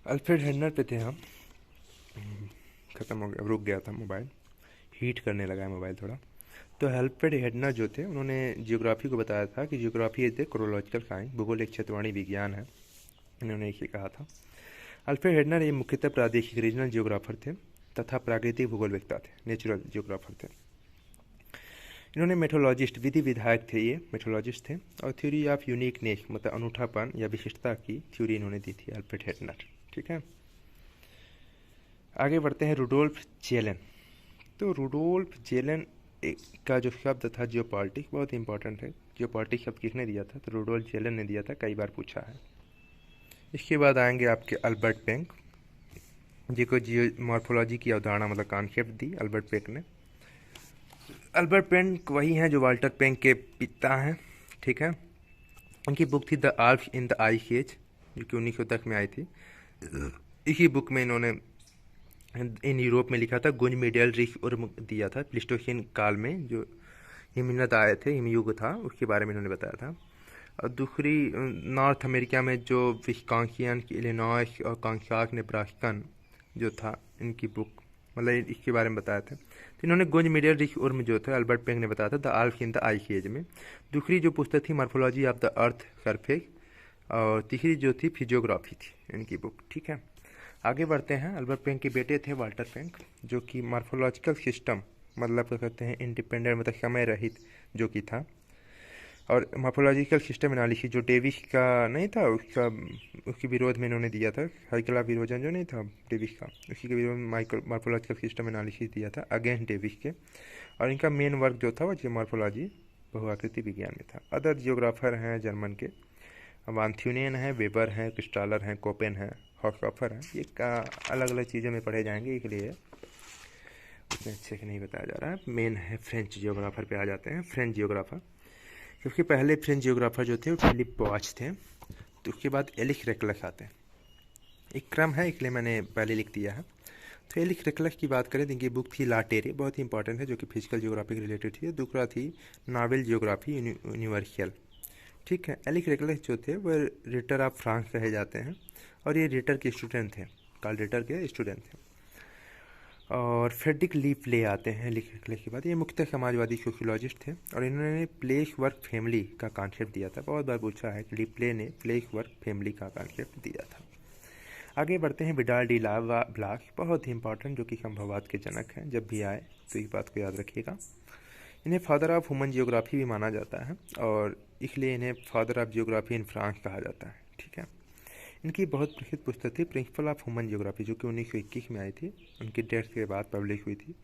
Alfred हेडनर पे थे हम। ख़त्म हो गया, रुक गया था मोबाइल, हीट करने लगा है मोबाइल थोड़ा। तो अल्फ्रेड हेडनर जो थे उन्होंने जियोग्राफी को बताया था कि जियोग्राफी इज द क्रोलॉजिकल साइंस, भूगोल एक क्षेत्रवाणी विज्ञान है, इन्होंने ये कहा था। अल्फ्रेड हेडनर ये मुख्यतः प्रादेशिक रीजनल जियोग्राफर थे तथा प्राकृतिक भूगोलवेत्ता थे, नेचुरल जियोग्राफर थे। इन्होंने मेट्रोलॉजिस्ट, विधि विधायक थे, ये मेट्रोलॉजिस्ट थे, और थ्योरी ऑफ यूनिकनेस मतलब अनूठापन या विशिष्टता की थ्योरी इन्होंने दी थी अल्फ्रेड हेडनर। ठीक है, आगे बढ़ते हैं रुडोल्फ जेलन। तो रुडोल्फ जेलन का जो शब्द था जियोपॉलिटिक्स, बहुत इंपॉर्टेंट है। जियोपॉलिटिक्स शब्द किसने दिया था? तो रुडोल्फ जेलन ने दिया था, कई बार पूछा है। इसके बाद आएंगे आपके अल्बर्ट पेंक, जिनको जियो मॉर्फोलॉजी की अवधारणा मतलब कॉन्सेप्ट दी अल्बर्ट पेंक ने। अल्बर्ट पेंक वही हैं जो वाल्टर पेंक के पिता हैं। ठीक है, उनकी बुक थी the Alps in the ice age, जो कि 1910 में आई थी। इसी बुक में इन्होंने इन यूरोप में लिखा था, गुंज मीडियल रिच उर्म दिया था, प्लिस्टोसिन काल में जो हिमनद आए थे, हिमयुग था, उसके बारे में इन्होंने बताया था। और दूसरी नॉर्थ अमेरिका में जो विस्कॉन्सिन, इलिनॉइस और कॉन्सास नेब्रास्कन जो था, इनकी बुक मतलब इसके बारे में बताया था। तो इन्होंने गुंज मीडियल रिच उर्म जो था अल्बर्ट पेंक ने बताया था the Alps in the ice age में। दूसरी जो पुस्तक थी morphology of the earth surface, और तीसरी जो थी फिजियोग्राफी थी इनकी बुक। ठीक है, आगे बढ़ते हैं। अल्बर्ट पेंक के बेटे थे वाल्टर पेंक, जो कि मॉर्फोलॉजिकल सिस्टम मतलब क्या कहते हैं इंडिपेंडेंट मतलब समय रहित जो कि था, और मॉर्फोलॉजिकल सिस्टम एनालिसिस जो डेविस का नहीं था, उसके विरोध में इन्होंने दिया था। हाइकला विरोजन जो नहीं था डेविस का, उसी के विरोध में मॉर्फोलॉजिकल सिस्टम एनालिसिस दिया था अगेंस्ट डेविस के। और इनका मेन वर्क जो था वो जियोमॉर्फोलॉजी बहुआकृति विज्ञान में था। अदर जियोग्राफर हैं जर्मन के, वानथ्यूनियन है, वेबर हैं, क्रिस्टालर हैं, कोपेन है, हॉकऑफर है। ये अलग अलग चीज़ों में पढ़े जाएंगे, इसलिए उतने अच्छे से नहीं बताया जा रहा है। मेन है फ्रेंच जियोग्राफर पे आ जाते हैं। फ्रेंच जियोग्राफर, क्योंकि पहले फ्रेंच जियोग्राफर जो थे वो फिलिप बॉच थे, तो उसके बाद एलिक रेकलस आते हैं। एक क्रम है, इसलिए मैंने पहले लिख दिया है। तो एलिक रेकलस की बात करें तो इनकी बुक थी ला टेरे, बहुत ही इंपॉर्टेंट है, जो कि फिजिकल जियोग्राफी के रिलेटेड थी। दूसरा थी नावल जियोग्राफी यूनिवर्सल। ठीक है, एलिक रेकलस जो थे वो रिटर ऑफ फ्रांस कहे जाते हैं, और ये रिटर के स्टूडेंट थे, कार्ल रिटर के स्टूडेंट थे। और फ्रेडरिक ली प्ले आते हैं एलिक रेकलस के बाद। ये मुख्यतः समाजवादी सोशियोलॉजिस्ट थे, और इन्होंने प्लेस वर्क फैमिली का कॉन्सेप्ट दिया था। बहुत बार पूछा है कि ली प्ले ने प्लेस वर्क फैमिली का कॉन्सेप्ट दिया था। आगे बढ़ते हैं विडाल डी लावा ब्लास, बहुत ही इंपॉर्टेंट, जो कि संभववाद के जनक हैं। जब भी आए तो इस बात को याद रखिएगा। इन्हें फादर ऑफ ह्यूमन जियोग्राफी भी माना जाता है, और इसलिए इन्हें father of geography in France कहा जाता है। ठीक है, इनकी बहुत प्रसिद्ध पुस्तक थी प्रिंसिपल ऑफ ह्यूमन जियोग्राफी, जो कि 1921 में आई थी, उनकी डेथ के बाद पब्लिश हुई थी।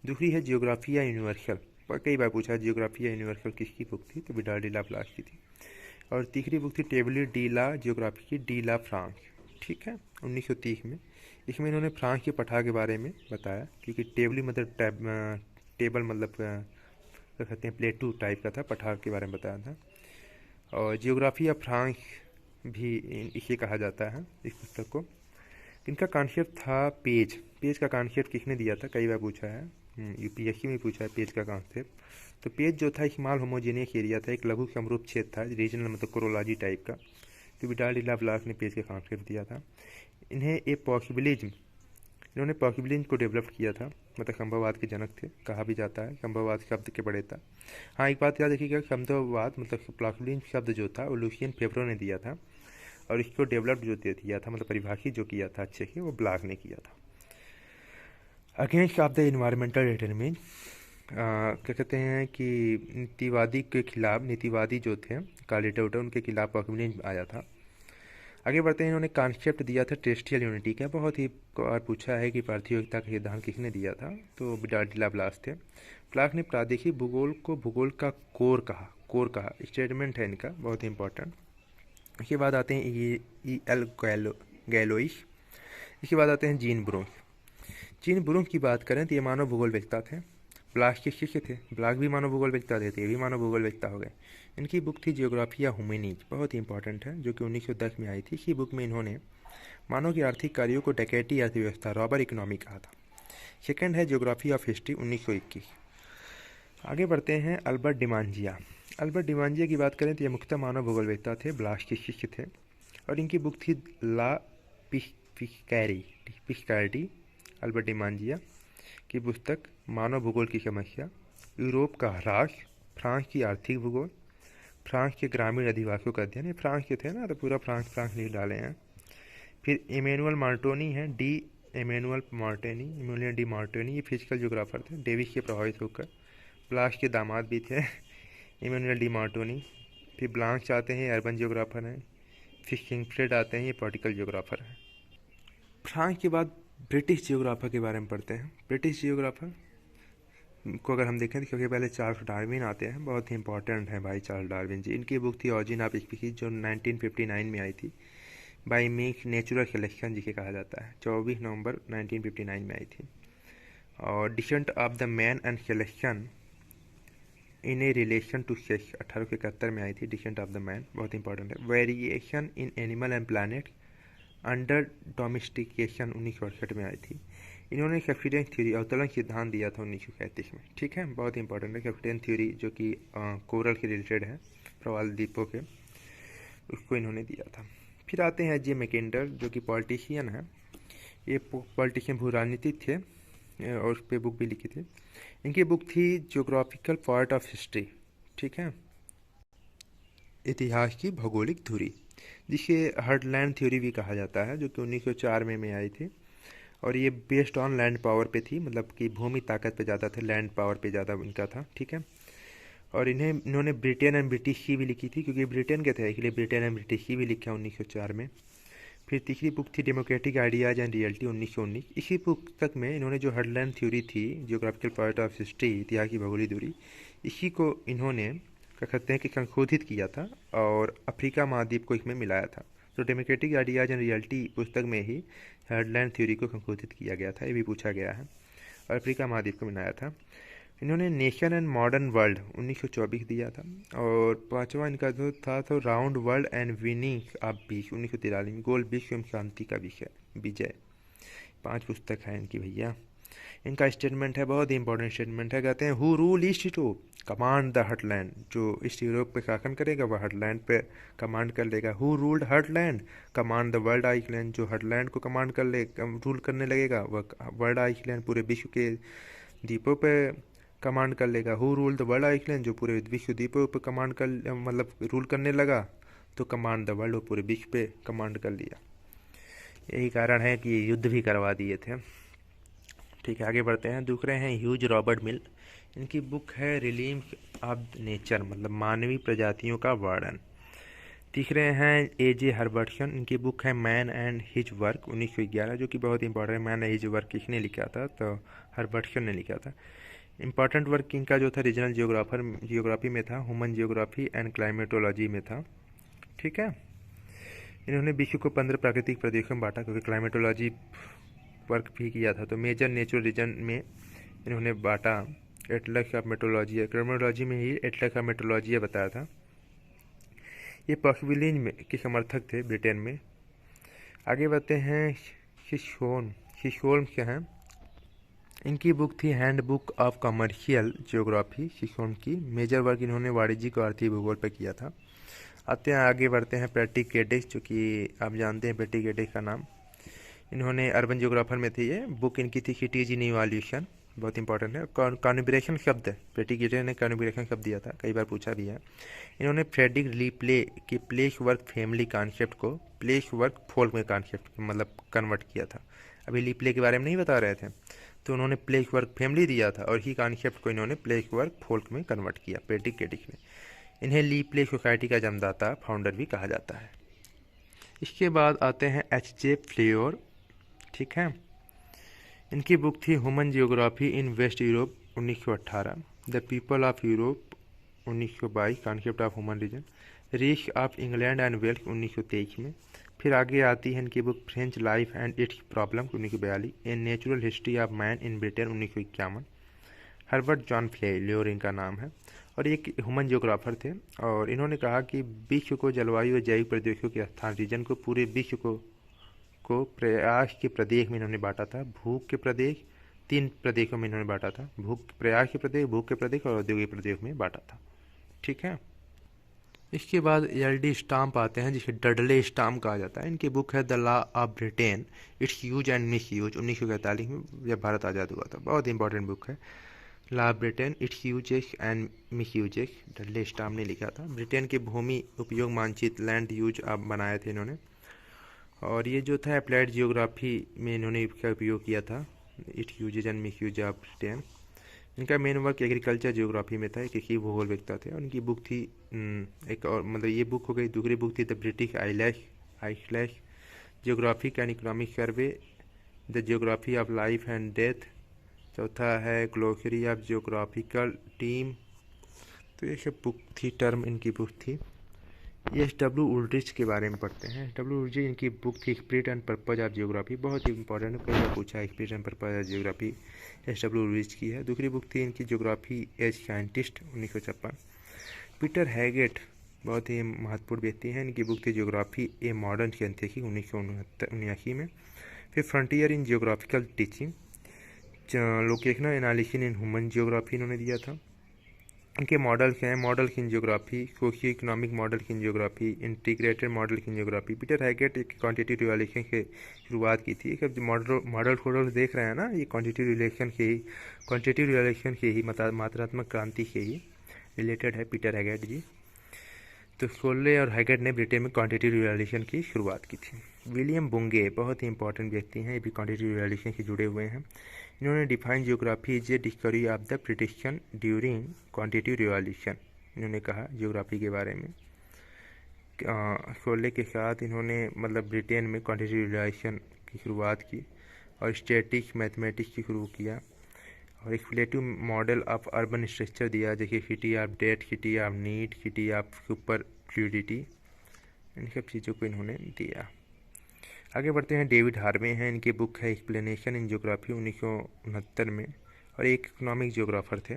दूसरी है जियोग्राफिया यूनिवर्सल, पर कई बार पूछा जियोग्राफिया यूनिवर्सल किसकी बुक थी, तो विडाल डी ला ब्लास की थी। और तीसरी बुक थी टेबल डी ला जियोग्राफी की, डी ला फ्रांस। ठीक है, 1930 में। इसमें इन्होंने फ्रांस के पठार के बारे में बताया, क्योंकि टेबली मतलब टेबल मतलब क्या कहते हैं प्लेटू टाइप का था, पठार के बारे में बताया था। और जियोग्राफी ऑफ फ्रांस भी इसे कहा जाता है इस पुस्तक को। इनका कॉन्सेप्ट था पेज। पेज का कॉन्सेप्ट किसने दिया था, कई बार पूछा है, यूपीएससी में पूछा है पेज का कॉन्सेप्ट। तो पेज जो था स्मॉल होमोजेनियस एरिया था, एक लघु समरूप क्षेत्र था, रीजनल मतलब कोरोलॉजी टाइप का। तो विडाल डी ला ब्लास ने पेज का कॉन्सेप्ट दिया था। इन्हें ए पॉसिबिलिज्म, इन्होंने पॉसिबिलिज्म को डेवलप किया था, मतलब संभववाद के जनक थे, कहा भी जाता है संभववाद शब्द के बड़े था। हाँ, एक बात याद रखिएगा, संभववाद मतलब पॉसिबिलिज्म शब्द जो था वो लुसियन फेब्रो ने दिया था, और इसको डेवलप जो किया था मतलब परिभाषित जो किया था अच्छे से, वो ब्लाक ने किया था। Against of the environmental determinant, क्या कहते हैं कि नीतिवादी के खिलाफ, नीतिवादी जो थे कार्ल उनके खिलाफ पॉसिबिलिज्म आया था। आगे बढ़ते हैं। इन्होंने कॉन्सेप्ट दिया था टेरेस्ट्रियल यूनिटी का, बहुत ही बार पूछा है कि पार्थिव एकता का सिद्धांत किसने दिया था, तो विडाल डी ला ब्लास थे। ब्लास ने प्रादेशिक भूगोल को भूगोल का कोर कहा, स्टेटमेंट है इनका, बहुत ही इंपॉर्टेंट। इसके बाद आते हैं ई एल गैलोइस। इसके बाद आते हैं जीन ब्रूम। जीन ब्रूम की बात करें तो ये मानव भूगोलवेत्ता थे, ब्लास के शिष्य थे। ब्लास भी मानव भूगोलवेत्ता थे, तो ये भी मानव भूगोलवेत्ता हो गए। इनकी बुक थी जियोग्राफिया ह्यूमैनिज, बहुत ही इंपॉर्टेंट है, जो कि 1910 में आई थी। इसी बुक में इन्होंने मानव के आर्थिक कार्यों को डकैती अर्थव्यवस्था, रॉबर इकोनॉमी कहा था। सेकेंड है जियोग्राफी ऑफ हिस्ट्री 1921। आगे बढ़ते हैं अल्बर्ट डिमांजिया। अल्बर्ट डिमांजिया की बात करें तो ये मुख्यतः मानव भूगोलवेत्ता थे, ब्लास के शिष्य थे, और इनकी बुक थी ला पिस्कैरी अल्बर्ट डिमांजिया की पुस्तक मानव भूगोल की समस्या, यूरोप का ह्रास, फ्रांस की आर्थिक भूगोल, फ्रांस के ग्रामीण अधिवासियों का अध्ययन। ये फ्रांस के थे ना, तो पूरा फ्रांस लिख डाले हैं। फिर इमैनुअल मार्टोनी है, इमैनुअल डी मार्टोनी, ये फिजिकल ज्योग्राफर थे, डेविस के प्रभावित होकर। ब्लास के दामाद भी थे इमैनुअल डी मार्टोनी। फिर ब्लांच आते हैं, अर्बन ज्योग्राफर हैं। फिर किंगफ्रेड आते हैं, ये पॉलिटिकल ज्योग्राफर हैं। फ्रांस के बाद ब्रिटिश जियोग्राफर के बारे में पढ़ते हैं। ब्रिटिश जियोग्राफर को अगर हम देखें तो सबसे पहले चार्ल्स डार्विन आते हैं, बहुत ही इंपॉर्टेंट है भाई चार्ल्स डार्विन जी। इनकी बुक थी ऑरिजिन ऑफ स्पीशीज, जो 1959 में आई थी, बाई मिक्स नेचुरल सिलेक्शन जिसे कहा जाता है। 24 नवंबर 1959 में आई थी। और descent of the man and selection in a relation to sex 1871 में आई थी। डिसेंट ऑफ द मैन बहुत इंपॉर्टेंट है। Variation in animal and plant under domestication 1968 में आई थी। इन्होंने सब्सिडेंस थ्योरी अवतरण सिद्धांत दिया था 1937 में। ठीक है, बहुत इंपॉर्टेंट है सब्सिडेंस थ्योरी, जो कि कोरल के रिलेटेड है, प्रवाल द्वीपों के, उसको इन्होंने दिया था। फिर आते हैं जे मैकेंडर, जो कि पॉलिटिशियन है। ये पॉलिटिशियन भू राजनीतिक थे और उस पर बुक भी लिखी थी। इनकी बुक थी ज्योग्राफिकल पार्ट ऑफ हिस्ट्री। ठीक है, इतिहास की भौगोलिक धुरी, जिसे हर्डलैंड थ्योरी भी कहा जाता है, जो कि 1904 में आई थी। और ये बेस्ड ऑन लैंड पावर पे थी, मतलब कि भूमि ताकत पे ज़्यादा था, लैंड पावर पे ज़्यादा इनका था। ठीक है, और इन्होंने ब्रिटेन एंड ब्रिटिश की भी लिखी थी, क्योंकि ब्रिटेन के थे, इसलिए ब्रिटेन एंड ब्रिटिश की भी लिखा 1904 में। फिर तीसरी बुक थी डेमोक्रेटिक आइडियाज एंड रियलिटी 1919। इसी पुस्तक में इन्होंने जो हर्डलैंड थ्योरी थी, जियोग्राफिकल पार्ट ऑफ हिस्ट्री, इतिहास की भौगोलिक दूरी, इसी को इन्होंने क्या कहते हैं कि संशोधित किया था और अफ्रीका महाद्वीप को इसमें मिलाया था। तो डेमोक्रेटिक आइडियाज एंड रियलिटी पुस्तक में ही हर्डलैंड थ्योरी को संशोधित किया गया था, ये भी पूछा गया है, और अफ्रीका महाद्वीप को मिलाया था। इन्होंने नेशन एंड मॉडर्न वर्ल्ड 1924 दिया था। और पांचवा इनका जो था तो round world and winning of peace 1943 में, गोल विश्व एवं शांति का विजय। 5 पुस्तक है इनकी भैया। इनका स्टेटमेंट है, बहुत ही इंपॉर्टेंट स्टेटमेंट है। कहते हैं who rule east Europe command the heartland, जो ईस्ट यूरोप पे शासन करेगा वह हर्टलैंड पे कमांड कर लेगा। Who ruled heartland command the world island, जो हर्टलैंड को कमांड कर ले रूल करने लगेगा वह वर्ल्ड आइसलैंड पूरे विश्व के द्वीपों पे कमांड कर लेगा। Who rule the world island, जो पूरे विश्व द्वीपों पे कमांड कर मतलब रूल करने लगा, तो कमांड द वर्ल्ड, वो पूरे विश्व पे कमांड कर लिया। यही कारण है कि युद्ध भी करवा दिए थे। ठीक है, आगे बढ़ते हैं। दूसरे हैं ह्यूज रॉबर्ट मिल। इनकी बुक है रिलीम्स ऑफ नेचर, मतलब मानवीय प्रजातियों का वर्णन। तीसरे हैं ए.जे. हर्बर्टसन। इनकी बुक है मैन एंड हिज वर्क 1911, जो कि बहुत इंपॉर्टेंट है। मैन एंड हिज वर्क किसने लिखा था, तो हर्बर्टसन ने लिखा था। इंपॉर्टेंट वर्क इनका जो था रीजनल जियोग्राफी में था, ह्यूमन जियोग्राफी एंड क्लाइमेटोलॉजी में था। ठीक है, इन्होंने विश्व को 15 प्राकृतिक प्रदेशों में बांटा, क्योंकि क्लाइमेटोलॉजी वर्क भी किया था। तो मेजर नेचुरल रीजन में इन्होंने बांटा। एटलस ऑफ मेट्रोलॉजी, क्लाइमेटोलॉजी में ही एटलस ऑफ मेट्रोलॉजी बताया था। ये पॉसिबिलिटी में के समर्थक थे ब्रिटेन में। आगे बढ़ते हैं शिशोल्म क्या हैं। इनकी बुक थी handbook of commercial geography, Chisholm की। मेजर वर्क इन्होंने वाणिज्यिक और आर्थिक भूगोल पर किया था। आते हैं आगे बढ़ते हैं पैट्रिक केडिश, जो कि आप जानते हैं पैट्रिक केडिश का नाम। इन्होंने अर्बन जियोग्राफर में थी। ये बुक इनकी थी सिटीज इन इवोल्यूशन, बहुत इंपॉर्टेंट है। कॉन्यूबरेशन शब्द, पैट्रिक केडिश ने कॉन्यूबरेशन शब्द दिया था, कई बार पूछा भी है। इन्होंने फ्रेडरिक लीप्ले की प्लेस वर्क फैमिली कॉन्सेप्ट को प्लेस वर्क फोल्क में कॉन्सेप्ट मतलब कन्वर्ट किया था। अभी लीप्ले के बारे में नहीं बता रहे थे, तो उन्होंने प्लेस वर्क फैमिली दिया था और ही कॉन्सेप्ट को इन्होंने प्लेस वर्क फोल्क में कन्वर्ट किया पैट्रिक केडिश ने। इन्हें लीप्ले सोसाइटी का जन्मदाता, फाउंडर भी कहा जाता है। इसके बाद आते हैं एच.जे. फ्लेयोर। ठीक है, इनकी बुक थी human geography in West Europe 1918, the people of Europe 1922, concept of human region, rich of England and Wales 1923 में। फिर आगे आती है इनकी book French life and its problem 1942, a natural history of man in Britain 1951। Herbert John Fleure इनका नाम है और एक ह्यूमन जियोग्राफर थे। और इन्होंने कहा कि विश्व को जलवायु और जैविक प्रदेशों के स्थान रीजन को पूरे विश्व को प्रयास के प्रदेश में इन्होंने बांटा था। भूख के प्रदेश 3 प्रदेशों में इन्होंने बांटा था, प्रयास के प्रदेश, भूख के प्रदेश और औद्योगिक प्रदेश में बांटा था। ठीक है, इसके बाद एल.डी. स्टाम्प आते हैं, जिसे डडले स्टाम्प कहा जाता है। इनकी बुक है the law of Britain, it's use and miss use, 1941 में जब भारत आज़ाद हुआ था। बहुत इंपॉर्टेंट बुक है law of Britain, it's uses and miss uses. Dudley stamp ने लिखा था। ब्रिटेन के भूमि उपयोग मानचित्र, लैंड यूज आप बनाए थे इन्होंने। और ये जो था अप्लाइड जियोग्राफी में इन्होंने इसका उपयोग किया था, it's uses and miss use of Britain. इनका मेन वर्क एग्रीकल्चर जियोग्राफी में था, एक ही भूगोल व्यक्ता थे। और इनकी बुक थी एक और, मतलब ये बुक हो गई। दूसरी बुक थी the British isles geographic and economic survey, the geography of life and death. चौथा है ग्लोसरी ऑफ जियोग्राफिकल टीम। तो ये सब बुक थी, टर्म इनकी बुक थी। एस.डब्ल्यू. उल्ड्रिच के बारे में पढ़ते हैं। एस.डब्ल्यू. उल्ड्रिच, इनकी बुक थी spirit and purpose of geography, बहुत ही इंपॉर्टेंट है, कई बार पूछा है। Spirit and purpose of geography S W. Wooldridge की है। दूसरी बुक थी इनकी geography as scientist, 1956। Peter Haggett बहुत ही महत्वपूर्ण व्यक्ति हैं। इनकी बुक थी जियोग्राफी ए मॉडर्न साइंटिफिक, 1979 में। फिर frontier in geographical teaching, locational analysis in human geography इन्होंने दिया था। इनके मॉडल्स हैं मॉडल इन जियोग्राफी, सोशियो इकोनॉमिक मॉडल इन जियोग्राफी, इंटीग्रेटेड मॉडल इन जियोग्राफी। पीटर हैगेट एक क्वांटिटेटिव रिलेशन से शुरुआत की थी। एक मॉडल देख रहे हैं ना, ये क्वांटिटेटिव रिलेशन से ही मात्रात्मक क्रांति से ही रिलेटेड है पीटर हैगेट जी। तो सोले और हैगेट ने ब्रिटेन में क्वांटिटेटिव रिलेशन की शुरुआत की थी। विलियम बुंगे बहुत ही इंपॉर्टेंट व्यक्ति हैं, ये भी क्वांटिटेटिव रिलेशन से जुड़े हुए हैं। इन्होंने define geography is a discovery of the prediction during quantitative revolution. इन्होंने कहा जियोग्राफी के बारे में। सोले के साथ इन्होंने मतलब ब्रिटेन में क्वांटिटेटिव रिवॉल्यूशन की शुरुआत की और स्टैटिक्स मैथमेटिक्स की शुरू किया और explicative model of urban structure दिया, जैसे city of date, city of need, city of super fluidity. इन सब चीज़ों को इन्होंने दिया। आगे बढ़ते हैं। डेविड हार्वे हैं, इनकी बुक है एक्सप्लेनेशन इन जियोग्राफी, 1969 में, और एक इकोनॉमिक जियोग्राफर थे।